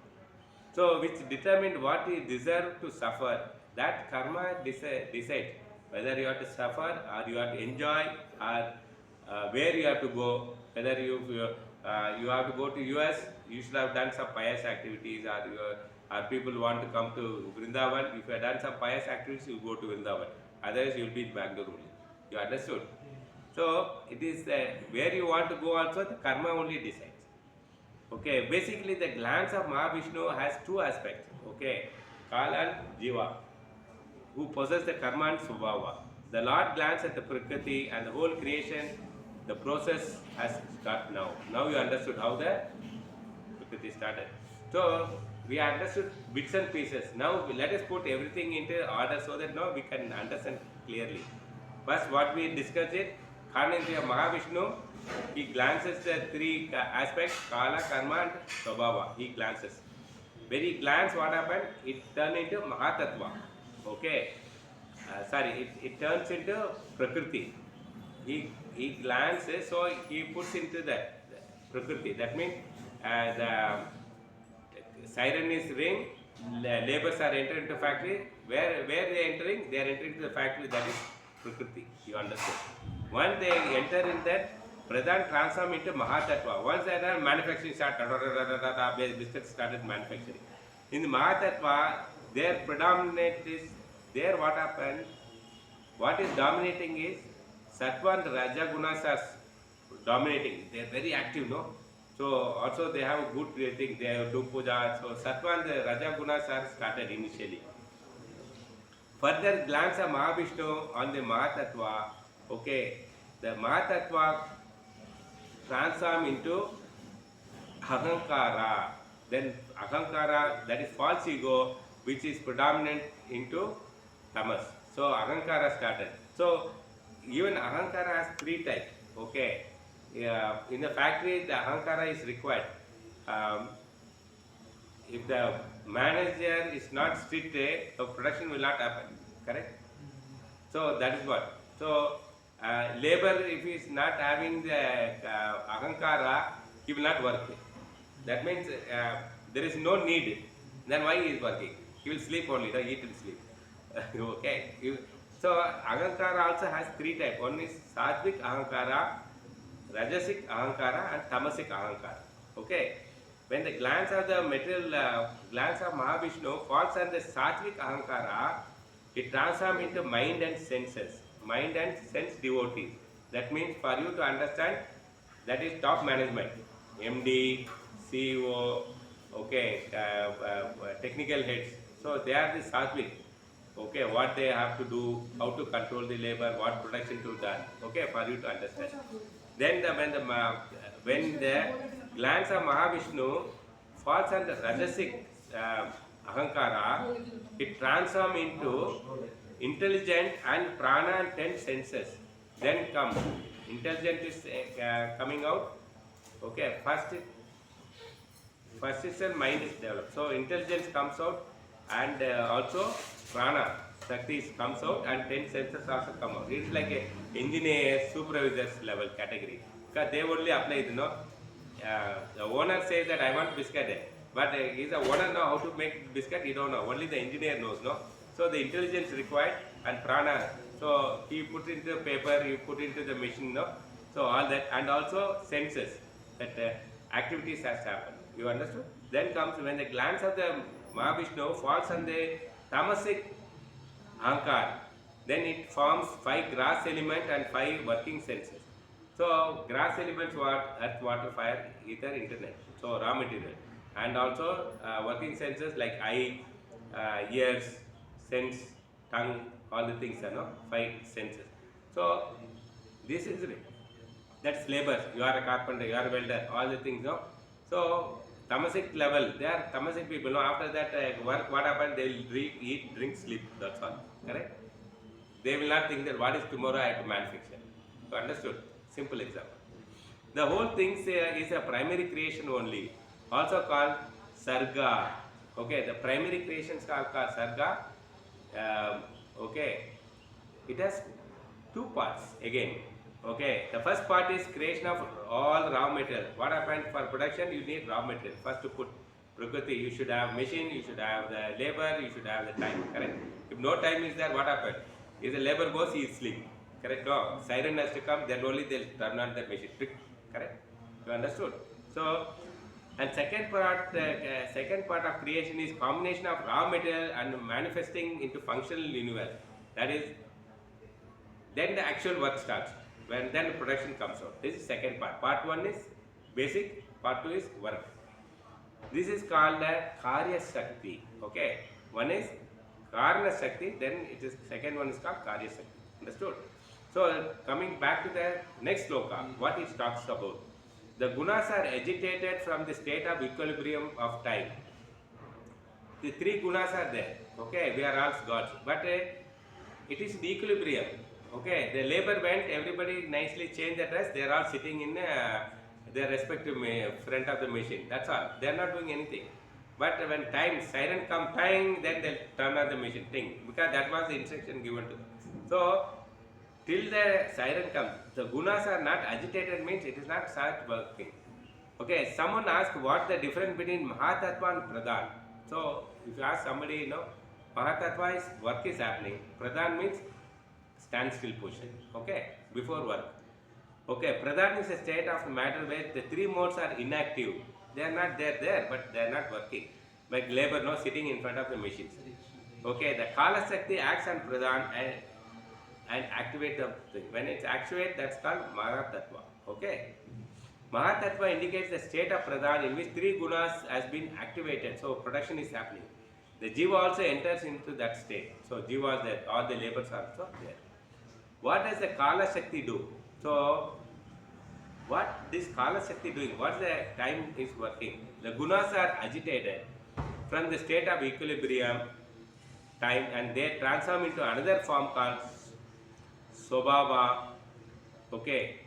S2: So which determined what you deserve to suffer. That karma decide whether you have to suffer or you have to enjoy or where you have to go, whether you have to go to US, you should have done some pious activities, or people want to come to Vrindavan. If you have done some pious activities, you go to Vrindavan. Otherwise, you will be in Bangalore only. You understood? So it is where you want to go also, the karma only decides. Okay, basically the glance of Mahavishnu has two aspects. Okay, Kala and Jiva, who possess the karma and Swabhava. The Lord glance at the Prakriti and the whole creation. The process has started now. Now you understood how the Prakriti started. So we understood bits and pieces. Now let us put everything into order so that now we can understand clearly. First, what we discussed it, Khanendriya Mahavishnu, he glances the three aspects, Kala, Karma and Swabhava. He glances. When he glances, what happened? It turned into Mahatattva. Okay. It turns into Prakriti. He glances, so he puts into the Prakriti. That means the siren is ring, laborers are entering into factory. Where they are entering? They are entering to the factory, that is Prakriti. You understand? Once they enter in that, Pradhan transform into Mahatattva. Once they are manufacturing biscuits started manufacturing. In the Mahatattva, their predominant is, there what happened, what is dominating is Sattva and Raja Gunas are dominating. They are very active, no? So also they have a good thing, they have do puja. So Sattva and the Raja Gunas are started initially. Further glance of Mahavishnu on the Mahatattva, okay, the Mahatattva transform into Ahankara. Then Ahankara, that is false ego, which is predominant into Tamas. So Ahankara started. So even Ahankara has three types. Okay. In the factory, the Ahankara is required. If the manager is not strict, the production will not happen. Correct? So that is what. So labor, if he is not having the Ahankara, he will not work. That means there is no need. Then why he is working? He will sleep only, no, eat and sleep. Okay. So Ahankara also has three types. One is Sattvic Ahankara, Rajasic Ahankara and Tamasic Ahankara. Okay. when the glance of the material glance of Mahavishnu falls on the sattvic ahankara, it transforms into mind and senses, mind and sense devotees. That means for you to understand, that is top management, MD, CEO, okay, technical heads. So they are the sattvic. Okay, what they have to do, how to control the labor, what production to done. Okay, for you to understand. Then when the glance of Mahavishnu falls on the Rajasic Ahankara, it transforms into intelligent and prana and 10 senses. Then comes intelligent is coming out. Okay, first is the mind is developed. So intelligence comes out, and also prana, Shakti comes out, and 10 senses also come out. It's like a engineer, supervisors level category. Because they only apply it, the owner says that I want biscuit, but is the owner know how to make biscuit? He don't know. Only the engineer knows, no? So the intelligence required and prana. So he put into paper, he put into the machine, no? So all that, and also senses that activities has happened. You understood? Then comes when the glance of the Mahavishnu falls on the tamasic ahankar, then it forms 5 grass element and 5 working senses. So grass elements what? Earth, water, fire, ether, internet. So raw material. And also working senses like eye, ears, sense, tongue, all the things, 5 senses. So this is it. That's labor. You are a carpenter, you are a welder, all the things, no? So tamasic level, they are tamasic people. No? After that work, what happens? They will eat, drink, sleep. That's all. Correct? They will not think that what is tomorrow I have to manufacture. You understood? Simple example. The whole thing is a primary creation only, also called sarga. Okay, the primary creations are called sarga. Okay, it has 2 parts again. Okay, the first part is creation of all raw material. What happened for production? You need raw material. First to put prakriti, you should have machine, you should have the labor, you should have the time. Correct? If no time is there, what happened? If the labor goes, he is asleep. Correct? No, siren has to come, then only they'll turn on the machine. Correct? You understood? So, and second part of creation is combination of raw material and manifesting into functional universe. That is, then the actual work starts. When then the production comes out. This is second part. Part 1 is basic. Part 2 is work. This is called the Karya Shakti. Okay. One is Karna Shakti. Then it is second one is called Karya Shakti. Understood? So coming back to the next sloka, what it talks about. The gunas are agitated from the state of equilibrium of time. The 3 gunas are there. Okay. We are all gods. But it is the equilibrium. Okay, the labor went, everybody nicely changed the dress, they are all sitting in their respective front of the machine. That's all. They are not doing anything. But when siren come, then they'll turn on the machine, ting, because that was the instruction given to them. So, till the siren comes, the gunas are not agitated, means it is not start working. Okay, someone asked what the difference between Mahatattva and Pradhan. So, if you ask somebody, Mahatattva is work is happening, Pradhan means standstill position, okay, before work. Okay, Pradhan is a state of matter where the 3 modes are inactive. They are not there, but they are not working. Like labor, sitting in front of the machines. Okay, the Kala Shakti acts on Pradhan and activate the thing. When it's activate, that's called Mahatattva. Okay. Mahatattva indicates the state of Pradhan in which 3 gunas has been activated. So production is happening. The Jiva also enters into that state. So Jiva is there, all the labors are also there. What does the Kala Shakti do? So, what this Kala Shakti doing? What the time is working? The gunas are agitated from the state of equilibrium time, and they transform into another form called Swabhava. Okay.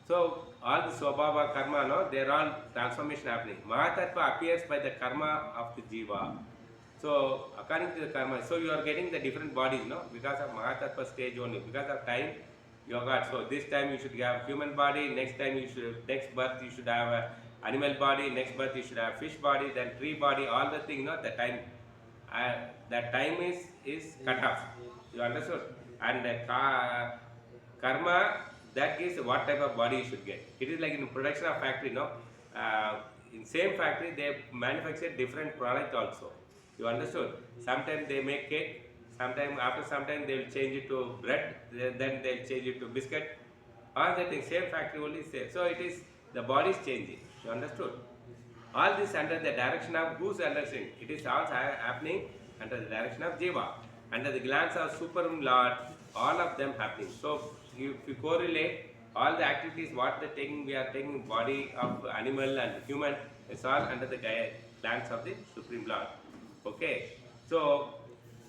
S2: So, all the Swabhava karma, they are all transformation happening. Mahatattva appears by the karma of the Jiva. So, according to the karma, so you are getting the different bodies, because of Mahatattva stage only, because of time you have got. So, this time you should have human body, next birth you should have a animal body, next birth you should have fish body, then tree body, all the things, the time. That time is cut off. You understood? And karma, that is what type of body you should get. It is like in production of factory, in same factory they manufacture different product also. You understood? Sometimes they make cake, sometimes after some time they will change it to bread, then they'll change it to biscuit. All the things, same factory only same. So it is, the body is changing. You understood? All this under the direction of whose understanding? It is all happening under the direction of Jiva. Under the glance of Supreme Lord, all of them happening. So if you correlate all the activities, what the taking, we are taking body of animal and human, it's all under the glance of the Supreme Lord. Okay. So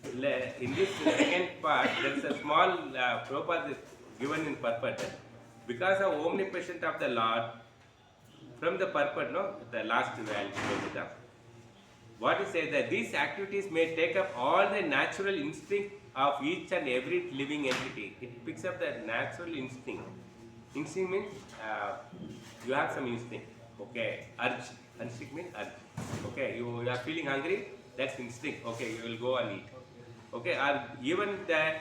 S2: in this second part, there is a small Prabhupada is given in purport. Because of omnipresent of the Lord, from the purport, no, the last value, what it says that these activities may take up all the natural instinct of each and every living entity. It picks up the natural instinct. Instinct means you have some instinct. Okay, urge. Instinct means urge. Okay, you are feeling hungry, that's instinct. Okay, you will go and eat. Okay, or even the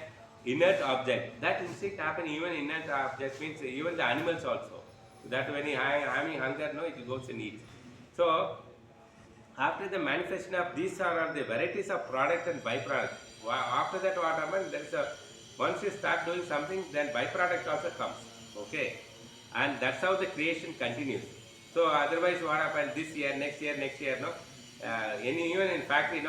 S2: inert object, that instinct happen even inert object means even the animals also. That when you are having hunger, no, it goes and eats. So after the manifestation of these are the varieties of product and byproduct. After that, what happens? There is a, once you start doing something, then byproduct also comes. Okay, and that's how the creation continues. So otherwise, what happens this year, next year, no? Even in factory,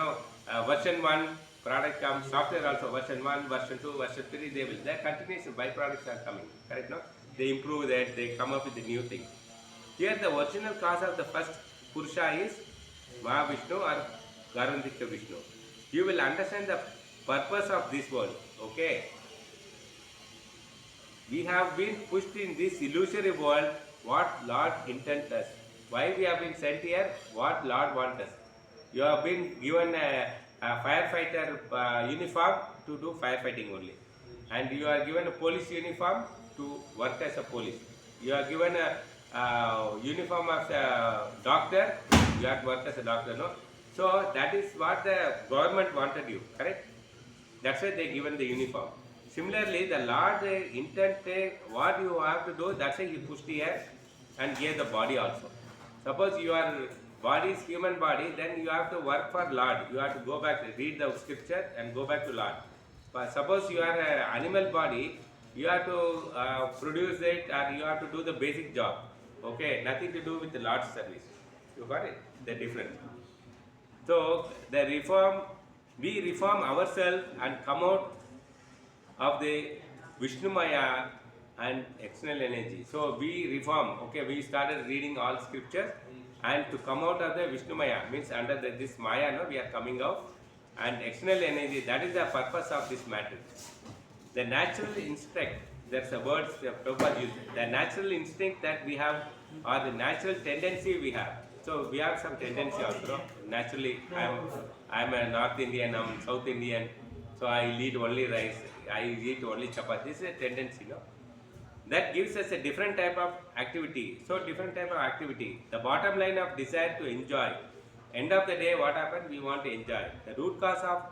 S2: version 1 product comes, software also version 1, version 2, version 3, they will, their continuation byproducts are coming, correct, no? They improve that, they come up with the new things. Here the original cause of the first Purusha is Mahavishnu or Garandika Vishnu. You will understand the purpose of this world, okay? We have been pushed in this illusory world, what Lord intended us. Why we have been sent here, what Lord wants us. You have been given a firefighter uniform to do firefighting only. And you are given a police uniform to work as a police. You are given a uniform of a doctor, you have to work as a doctor, no? So that is what the government wanted you, correct? That's why they given the uniform. Similarly, the Lord intended what you have to do, that's why He pushed here and gave the body also. Suppose your body is human body, then you have to work for Lord. You have to go back, read the scripture and go back to Lord. But suppose you are an animal body, you have to produce it or you have to do the basic job. Okay, nothing to do with the Lord's service. You got it? The difference. So the reform, we reform ourselves and come out of the Vishnumaya and external energy. So we reform. Okay, we started reading all scriptures and to come out of the Vishnumaya means under this Maya, no, we are coming out, and external energy. That is the purpose of this matter. The natural instinct. That's the words Prabhupada used. The natural instinct that we have, or the natural tendency we have. So we have some tendency also. Naturally, I'm a North Indian, I'm South Indian, so I eat only rice, I eat only chapati. This is a tendency, no? That gives us a different type of activity. So different type of activity. The bottom line of desire to enjoy. End of the day, what happened? We want to enjoy. The root cause of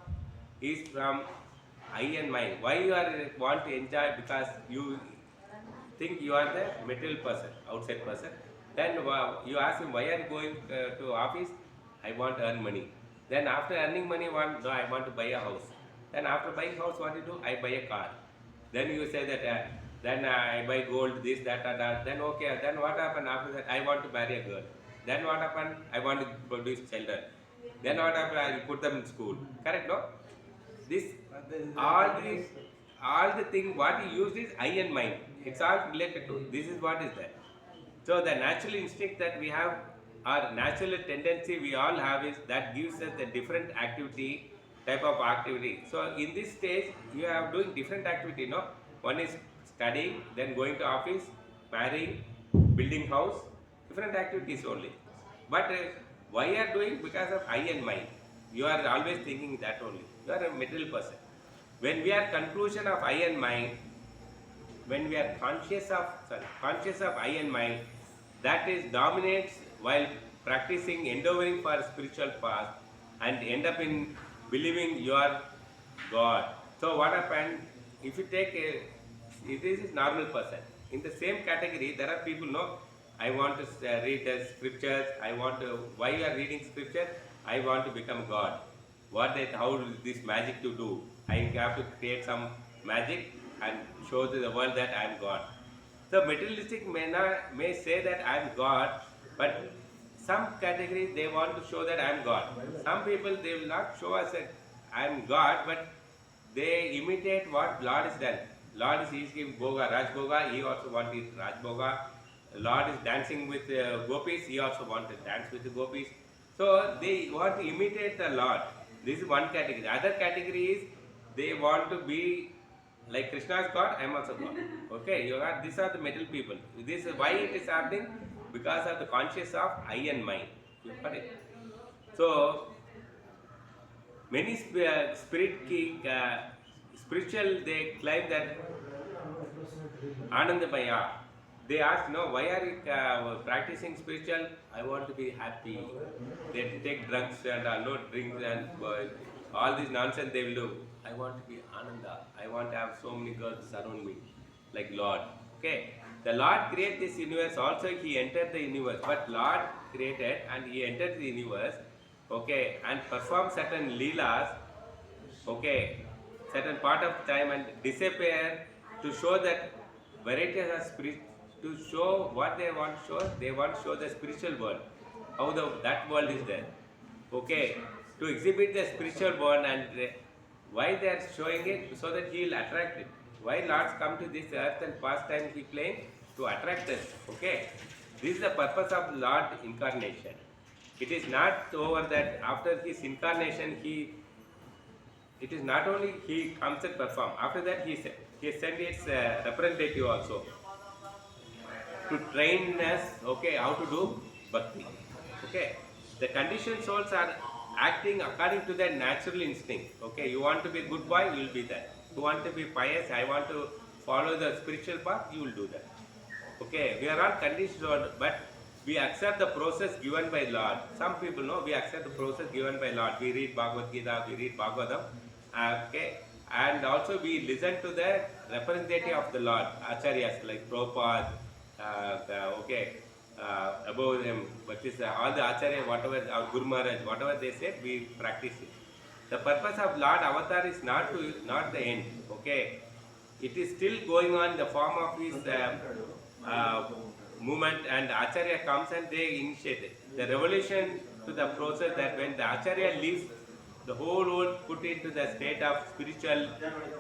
S2: is from I and mind. Why you want to enjoy? Because you think you are the material person, outside person. Then you ask him, why are you going to office? I want to earn money. Then after earning money, no, I want to buy a house. Then after buying house, what do you do? I buy a car. Then you say that, then I buy gold, this, that. Then okay, then what happened after that? I want to marry a girl. Then what happened? I want to produce children. Then what happened? I put them in school. Correct, no? This, all the thing, what you use is I and mind. It's all related to, this is what is there. So the natural instinct that we have, or natural tendency we all have is, that gives us the different activity, type of activity. So in this stage, you are doing different activity, no? One is studying, then going to office, marrying, building house, different activities only. But why you are doing? Because of I and mind. You are always thinking that only. You are a material person. When we are conclusion of I and mind, when we are conscious of I and mind, that is dominates while practicing, endeavoring for spiritual path, and end up in believing you are God. So what happened? If you take it is normal person. In the same category, there are people, no, I want to read the scriptures. I want to. Why you are reading scripture? I want to become God. How this magic to do? I have to create some magic and show to the world that I am God. So materialistic may say that I am God, but some categories they want to show that I am God. Some people they will not show us that I am God, but they imitate what Lord is done. Lord is eating Boga, Raj Boga, he also wanted Raj Boga. Lord is dancing with gopis, he also wanted to dance with the gopis. So they want to imitate the Lord. This is one category. Other category is they want to be like Krishna is God, I am also God. Okay, these are the middle people. This is why it is happening because of the conscious of I and mine. You got it? So many spiritual they claim that Anandamaya. They ask, no, why are you practicing spiritual? I want to be happy. They take drugs and no drinks and all this nonsense they will do. I want to be Ananda. I want to have so many girls surround me, like Lord. Okay. The Lord created this universe. Also, He entered the universe. But Lord created and He entered the universe. Okay, and performed certain leelas. Okay, certain part of time and disappear to show that varieties are spirit, to show what they want to show. They want to show the spiritual world, how that world is there. Okay, to exhibit the spiritual world and why they are showing it so that He will attract it. Why Lords come to this earth and past time He playing to attract us. Okay, this is the purpose of Lord incarnation. It is not over that after His incarnation it is not only he comes and perform. After that, he sent his representative also to train us. Okay, how to do bhakti. Okay, the conditioned souls are acting according to their natural instinct. Okay, you want to be a good boy, you will be that. You want to be pious, I want to follow the spiritual path, you will do that. Okay, we are all conditioned, but we accept the process given by Lord. Some people know we accept the process given by Lord. We read Bhagavad Gita, we read Bhagavatam, okay, and also we listen to the representative of the Lord, Acharyas like Prabhupada, above them, but is all the Acharya, whatever our Guru Maharaj, whatever they said, we practice it. The purpose of Lord Avatar is not the end. Okay, it is still going on in the form of his movement, and Acharya comes and they initiate it. The revolution to the process that when the Acharya leaves, the whole world put into the state of spiritual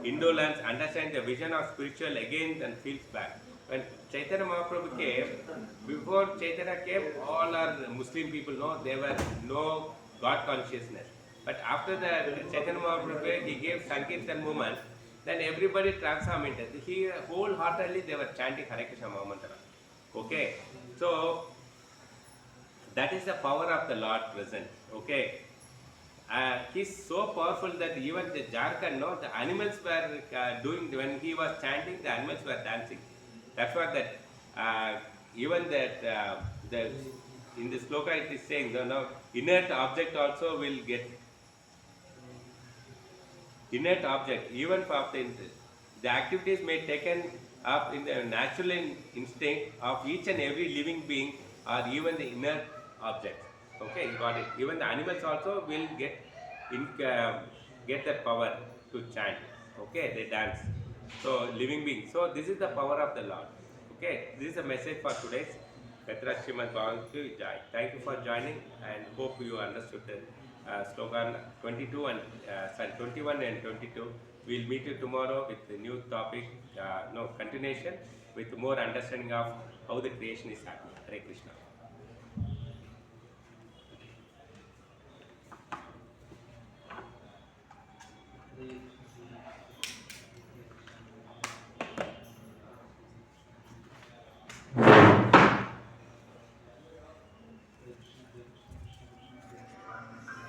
S2: indolence, understand the vision of spiritual again and feels back. When Chaitanya Mahaprabhu came, before Chaitanya came, all our Muslim people know there was no God consciousness. But after the Chaitanya Mahaprabhu, he gave Sankirtan movement, then everybody transformed into it. He wholeheartedly they were chanting Hare Krishna Mahamantra. Okay, so that is the power of the Lord present. Okay, he's so powerful that even the Jharkhand, no, the animals were doing, when he was chanting, the animals were dancing. That's what that, even that, in the sloka it is saying, no, inert object also will get, inert object, even for the activities may taken up in the natural instinct of each and every living being or even the inert objects. Okay, you got it. Even the animals also will get that power to chant. Okay, they dance. So living beings. So this is the power of the Lord. Okay, this is a message for today's Petra Srimad Bhagavatam Jai. Thank you for joining and hope you understood the slogan 22 and 21 and 22. We'll meet you tomorrow with the new topic, continuation with more understanding of how the creation is happening. Hare Krishna.